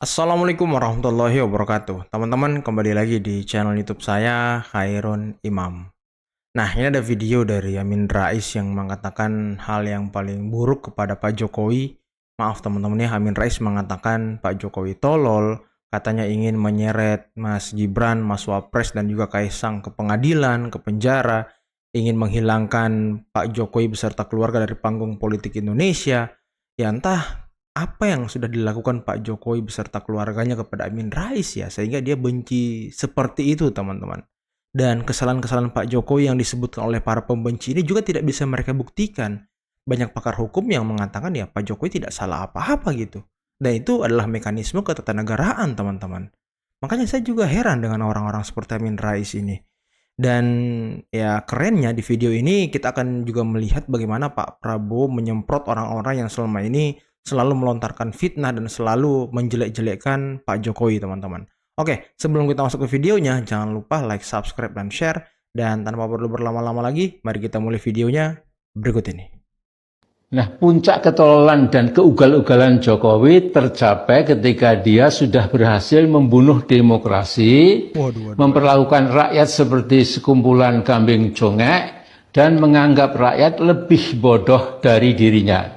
Assalamualaikum warahmatullahi wabarakatuh. Teman-teman, kembali lagi di channel YouTube saya, Khairun Imam. Nah, ini ada video dari Amin Rais yang mengatakan hal yang paling buruk kepada Pak Jokowi. Maaf teman-teman ya, Amin Rais mengatakan Pak Jokowi tolol, katanya ingin menyeret Mas Gibran, Mas Wapres dan juga Kaisang ke pengadilan, ke penjara, ingin menghilangkan Pak Jokowi beserta keluarga dari panggung politik Indonesia. Ya entah apa yang sudah dilakukan Pak Jokowi beserta keluarganya kepada Amin Rais ya, sehingga dia benci seperti itu teman-teman. Dan kesalahan-kesalahan Pak Jokowi yang disebutkan oleh para pembenci ini juga tidak bisa mereka buktikan. Banyak pakar hukum yang mengatakan ya Pak Jokowi tidak salah apa-apa gitu. Dan itu adalah mekanisme ketatanegaraan teman-teman. Makanya saya juga heran dengan orang-orang seperti Amin Rais ini. Dan ya kerennya di video ini kita akan juga melihat bagaimana Pak Prabowo menyemprot orang-orang yang selama ini selalu melontarkan fitnah dan selalu menjelek-jelekkan Pak Jokowi teman-teman. Oke, sebelum kita masuk ke videonya, jangan lupa like, subscribe, dan share. Dan tanpa perlu berlama-lama lagi, mari kita mulai videonya berikut ini. Nah, puncak ketololan dan keugal-ugalan Jokowi tercapai ketika dia sudah berhasil membunuh demokrasi, Waduh. memperlakukan rakyat seperti sekumpulan kambing congek, dan menganggap rakyat lebih bodoh dari dirinya.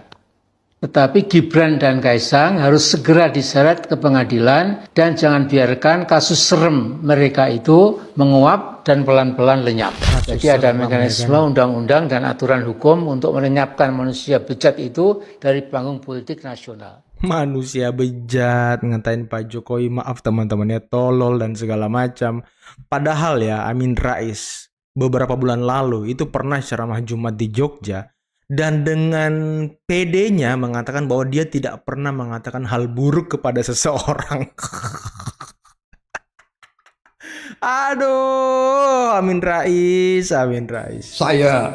Tetapi Gibran dan Kaisang harus segera diseret ke pengadilan dan jangan biarkan kasus serem mereka itu menguap dan pelan-pelan lenyap. Jadi ada mekanisme undang-undang dan aturan hukum untuk melenyapkan manusia bejat itu dari panggung politik nasional. Manusia bejat, ngatain Pak Jokowi, maaf teman-temannya tolol dan segala macam. Padahal ya Amin Rais beberapa bulan lalu itu pernah ceramah Jumat di Jogja dan dengan PD-nya mengatakan bahwa dia tidak pernah mengatakan hal buruk kepada seseorang. Aduh, Amin Rais, Amin Rais. Saya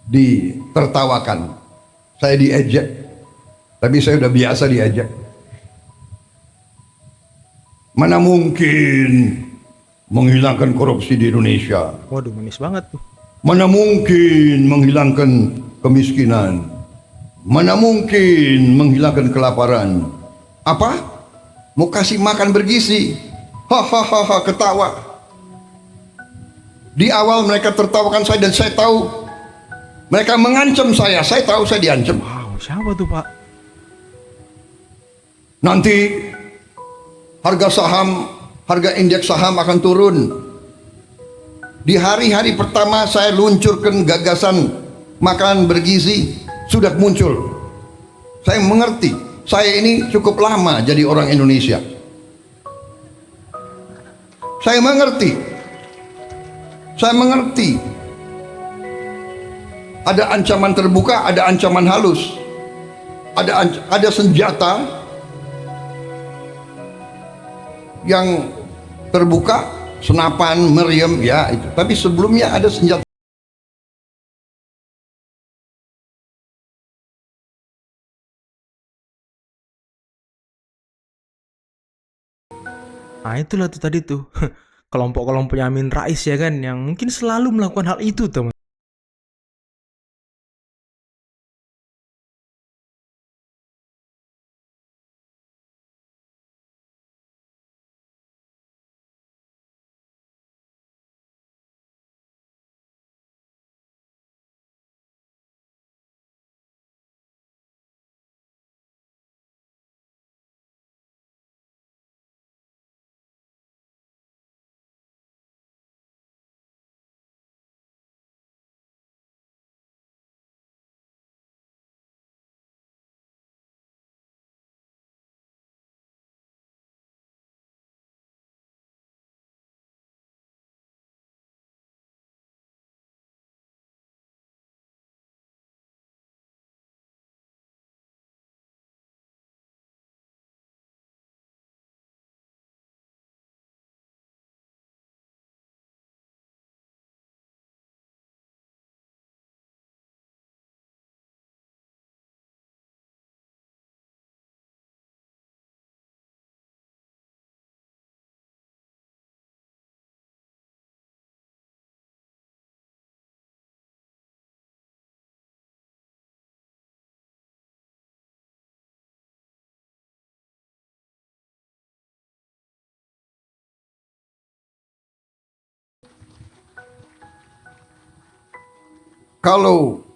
ditertawakan, saya diejek, tapi saya udah biasa diejek. Mana mungkin menghilangkan korupsi di Indonesia? Waduh, manis banget tuh. Mana mungkin menghilangkan kemiskinan? Mana mungkin menghilangkan kelaparan? Apa? Mau kasih makan bergizi? Hahaha, ketawa. Di awal mereka tertawakan saya dan saya tahu mereka mengancam saya tahu saya diancam. Wow, siapa tuh Pak? Nanti harga saham, harga indeks saham akan turun. Di hari-hari pertama saya luncurkan gagasan makanan bergizi, sudah muncul. Saya mengerti, saya ini cukup lama jadi orang Indonesia. Saya mengerti. Ada ancaman terbuka, ada ancaman halus. Ada senjata yang terbuka, senapan, meriam, ya itu. Tapi sebelumnya ada senjata. Nah itulah tuh tadi tuh kelompok-kelompoknya Amin Rais ya kan yang mungkin selalu melakukan hal itu teman. Kalau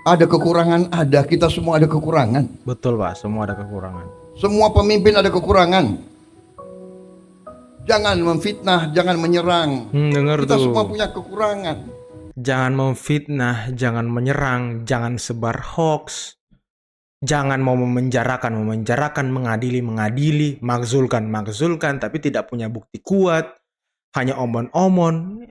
ada kekurangan, kita semua ada kekurangan. Betul Pak, semua ada kekurangan. Semua pemimpin ada kekurangan. Jangan memfitnah, jangan menyerang. Dengar Kita tuh. semua punya kekurangan. Jangan memfitnah, jangan menyerang, jangan sebar hoax. Jangan mau memenjarakan, mengadili, makzulkan, tapi tidak punya bukti kuat. Hanya omon-omon.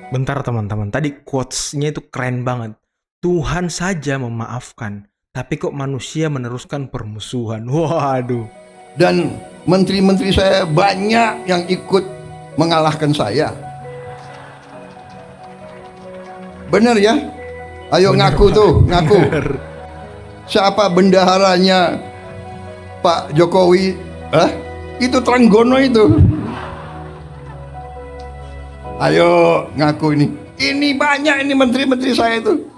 Bentar teman-teman, tadi quotes-nya itu keren banget. Tuhan saja memaafkan, tapi kok manusia meneruskan permusuhan. Waduh. Dan menteri-menteri saya banyak yang ikut mengalahkan saya. Benar ya? Ayo ngaku tuh, ngaku. Siapa bendaharanya Pak Jokowi? Itu Trenggono itu. Ayo ngaku ini. Ini banyak ini menteri-menteri saya itu.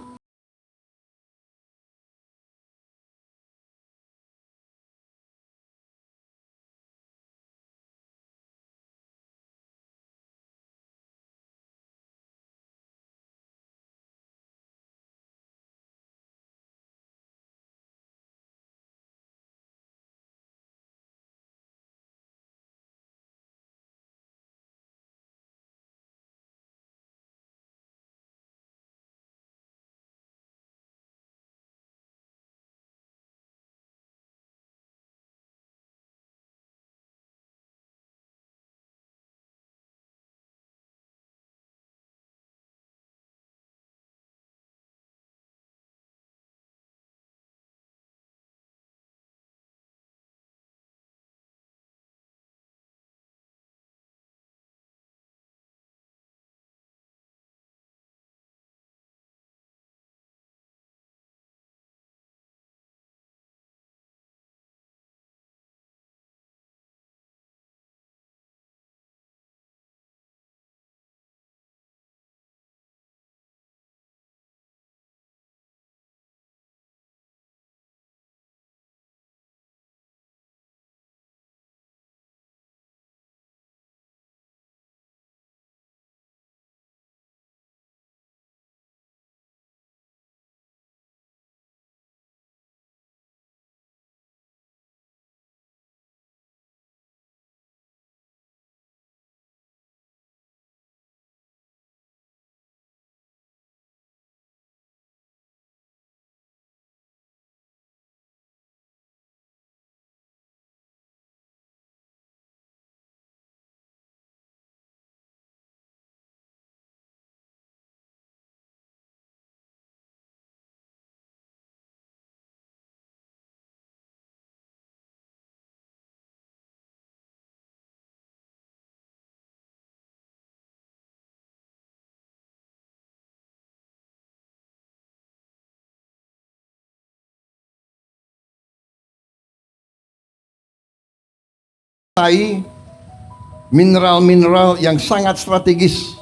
Mineral-mineral yang sangat strategis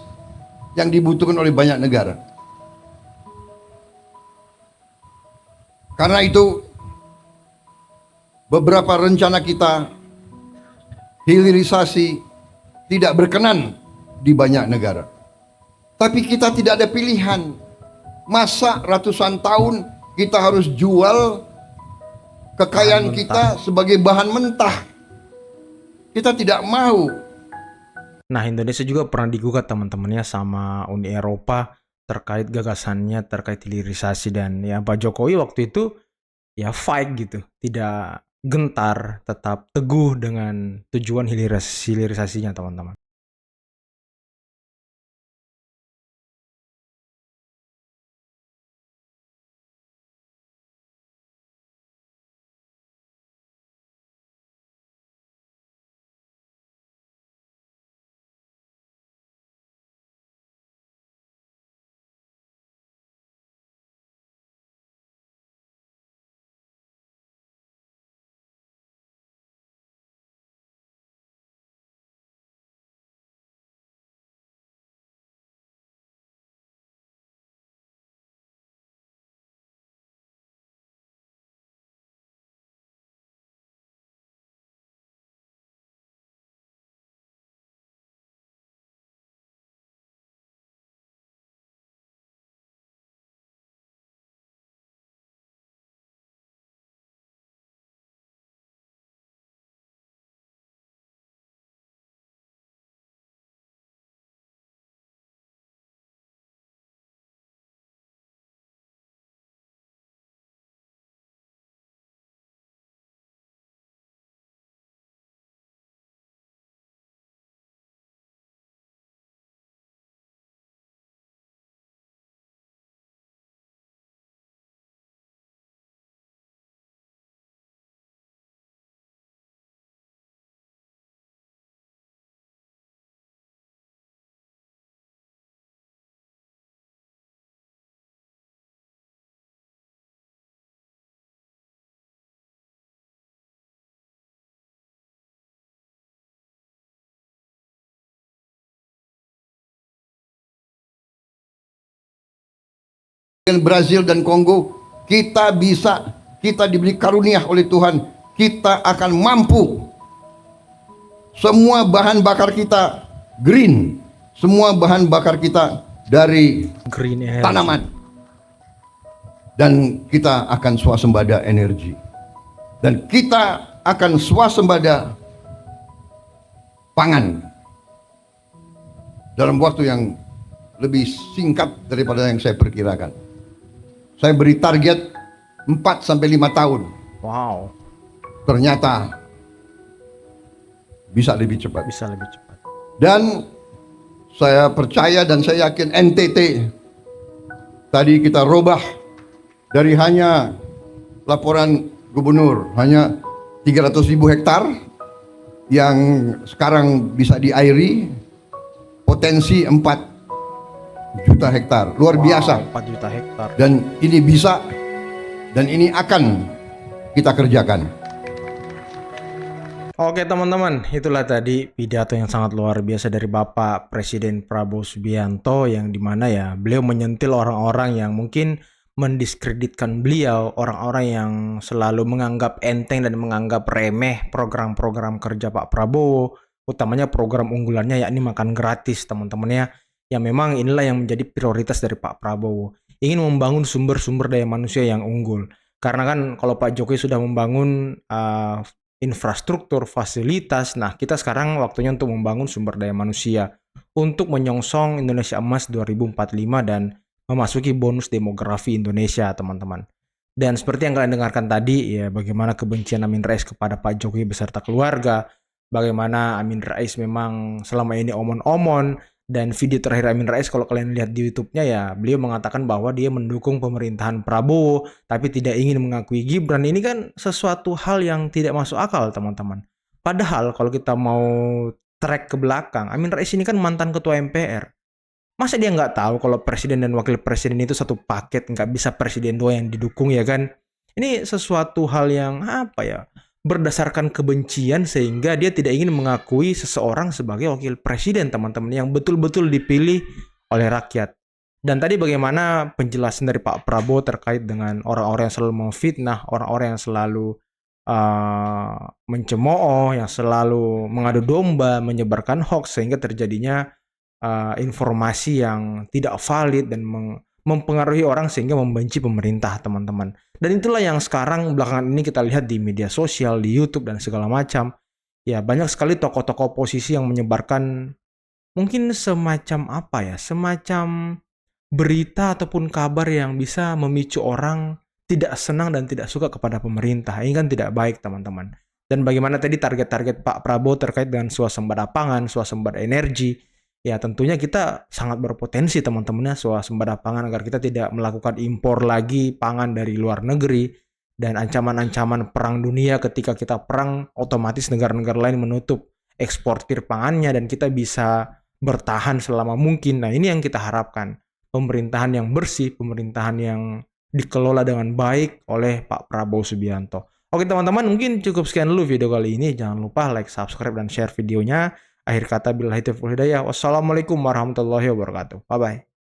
yang dibutuhkan oleh banyak negara. Karena itu beberapa rencana kita hilirisasi tidak berkenan di banyak negara. Tapi kita tidak ada pilihan. Masa ratusan tahun kita harus jual kekayaan Bahan mentah. kita sebagai bahan mentah. Kita tidak mau. Nah, Indonesia juga pernah digugat teman-temannya sama Uni Eropa terkait gagasannya terkait hilirisasi, dan ya Pak Jokowi waktu itu ya fight gitu, tidak gentar, tetap teguh dengan tujuan hilirisasinya teman-teman. Dengan Brazil dan Kongo, kita diberi karunia oleh Tuhan, kita akan mampu. Semua bahan bakar kita green, semua bahan bakar kita dari Green energy. tanaman, dan kita akan swasembada energi, dan kita akan swasembada pangan dalam waktu yang lebih singkat daripada yang saya perkirakan. Saya beri target 4-5 tahun. Wow, Ternyata bisa lebih cepat. bisa lebih cepat. Dan saya percaya dan saya yakin NTT tadi kita robah dari hanya laporan gubernur hanya 300.000 hektar yang sekarang bisa diairi, potensi 4 juta hektar, luar biasa. 4 juta hektar. Dan ini bisa, dan ini akan kita kerjakan. Oke teman-teman, itulah tadi pidato yang sangat luar biasa dari Bapak Presiden Prabowo Subianto, yang dimana ya beliau menyentil orang-orang yang mungkin mendiskreditkan beliau, orang-orang yang selalu menganggap enteng dan menganggap remeh program-program kerja Pak Prabowo, utamanya program unggulannya yakni makan gratis teman-temannya. Ya memang inilah yang menjadi prioritas dari Pak Prabowo, ingin membangun sumber-sumber daya manusia yang unggul. Karena kan kalau Pak Jokowi sudah membangun infrastruktur, fasilitas, nah kita sekarang waktunya untuk membangun sumber daya manusia untuk menyongsong Indonesia Emas 2045 dan memasuki bonus demografi Indonesia teman-teman. Dan seperti yang kalian dengarkan tadi, ya bagaimana kebencian Amin Rais kepada Pak Jokowi beserta keluarga, bagaimana Amin Rais memang selama ini omon-omon. Dan video terakhir Amin Rais kalau kalian lihat di YouTube-nya ya beliau mengatakan bahwa dia mendukung pemerintahan Prabowo tapi tidak ingin mengakui Gibran. Ini kan sesuatu hal yang tidak masuk akal teman-teman. Padahal kalau kita mau track ke belakang, Amin Rais ini kan mantan ketua MPR. Masa dia nggak tahu kalau presiden dan wakil presiden itu satu paket, nggak bisa presiden doang yang didukung ya kan? Ini sesuatu hal yang apa ya? Berdasarkan kebencian sehingga dia tidak ingin mengakui seseorang sebagai wakil presiden teman-teman yang betul-betul dipilih oleh rakyat. Dan tadi bagaimana penjelasan dari Pak Prabowo terkait dengan orang-orang yang selalu memfitnah, orang-orang yang selalu mencemooh, yang selalu mengadu domba, menyebarkan hoax sehingga terjadinya informasi yang tidak valid dan mempengaruhi orang sehingga membenci pemerintah, teman-teman. Dan itulah yang sekarang belakangan ini kita lihat di media sosial, di YouTube dan segala macam. Ya, banyak sekali tokoh-tokoh oposisi yang menyebarkan mungkin semacam apa ya, semacam berita ataupun kabar yang bisa memicu orang tidak senang dan tidak suka kepada pemerintah. Ini kan tidak baik, teman-teman. Dan bagaimana tadi target-target Pak Prabowo terkait dengan swasembada pangan, swasembada energi, ya tentunya kita sangat berpotensi, teman-teman, ya, swasembada pangan agar kita tidak melakukan impor lagi pangan dari luar negeri, dan ancaman-ancaman perang dunia ketika kita perang, otomatis negara-negara lain menutup eksportir pangannya dan kita bisa bertahan selama mungkin. Nah, ini yang kita harapkan. Pemerintahan yang bersih, pemerintahan yang dikelola dengan baik oleh Pak Prabowo Subianto. Oke teman-teman, mungkin cukup sekian dulu video kali ini. Jangan lupa like, subscribe, dan share videonya. Akhir kata, billahi taufiq wal hidayah. Wassalamualaikum warahmatullahi wabarakatuh. Bye-bye.